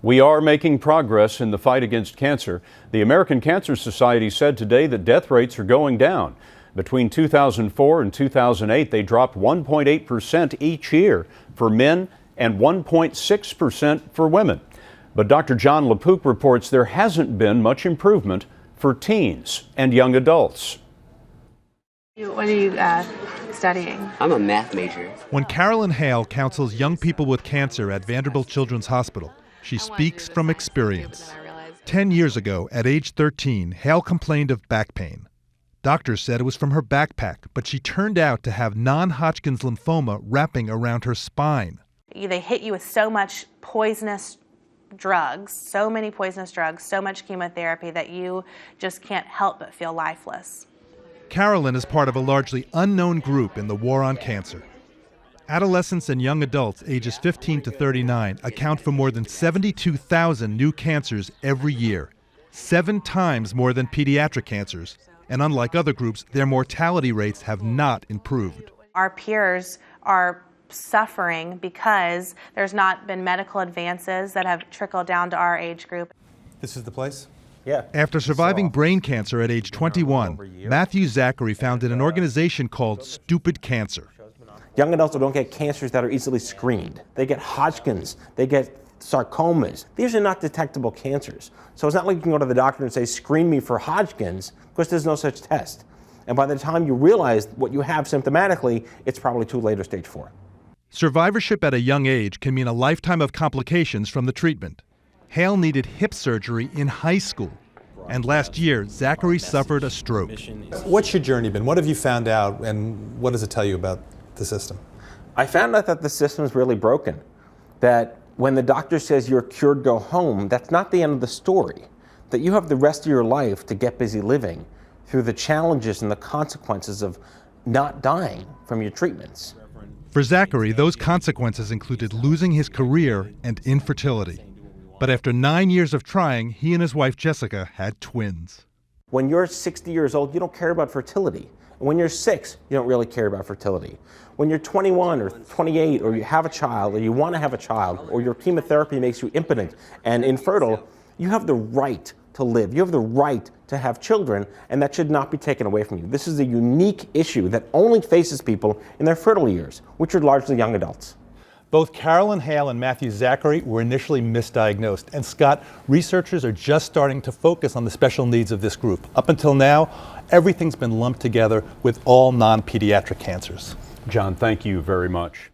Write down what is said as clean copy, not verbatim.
We are making progress in the fight against cancer. The American Cancer Society said today that death rates are going down. Between 2004 and 2008, they dropped 1.8% each year for men and 1.6% for women. But Dr. Jon LaPook reports there hasn't been much improvement for teens and young adults. What are you studying? I'm a math major. When Carolyn Hale counsels young people with cancer at Vanderbilt Children's Hospital, she speaks from experience. 10 years ago, at age 13, Hale complained of back pain. Doctors said it was from her backpack, but she turned out to have non-Hodgkin's lymphoma wrapping around her spine. They hit you with so much poisonous drugs, so many poisonous drugs, so much chemotherapy that you just can't help but feel lifeless. Carolyn is part of a largely unknown group in the war on cancer. Adolescents and young adults ages 15 to 39 account for more than 72,000 new cancers every year, 7 times more than pediatric cancers. And unlike other groups, their mortality rates have not improved. Our peers are suffering because there's not been medical advances that have trickled down to our age group. This is the place? Yeah. After surviving brain cancer at age 21, Matthew Zachary founded an organization called Stupid Cancer. Young adults don't get cancers that are easily screened. They get Hodgkin's, they get sarcomas. These are not detectable cancers. So it's not like you can go to the doctor and say, screen me for Hodgkin's, because there's no such test. And by the time you realize what you have symptomatically, it's probably too late or stage 4. Survivorship at a young age can mean a lifetime of complications from the treatment. Hale needed hip surgery in high school. And last year, Zachary suffered a stroke. What's your journey been? What have you found out, and what does it tell you about the system? I found out that the system is really broken. That when the doctor says you're cured, go home, that's not the end of the story. That you have the rest of your life to get busy living through the challenges and the consequences of not dying from your treatments. For Zachary, those consequences included losing his career and infertility. But after 9 years of trying, he and his wife Jessica had twins. When you're 60 years old, you don't care about fertility. And when you're 6, you don't really care about fertility. When you're 21 or 28, or you have a child, or you want to have a child, or your chemotherapy makes you impotent and infertile, you have the right to live. You have the right to have children, and that should not be taken away from you. This is a unique issue that only faces people in their fertile years, which are largely young adults. Both Carolyn Hale and Matthew Zachary were initially misdiagnosed. And Scott, researchers are just starting to focus on the special needs of this group. Up until now, everything's been lumped together with all non-pediatric cancers. John, thank you very much.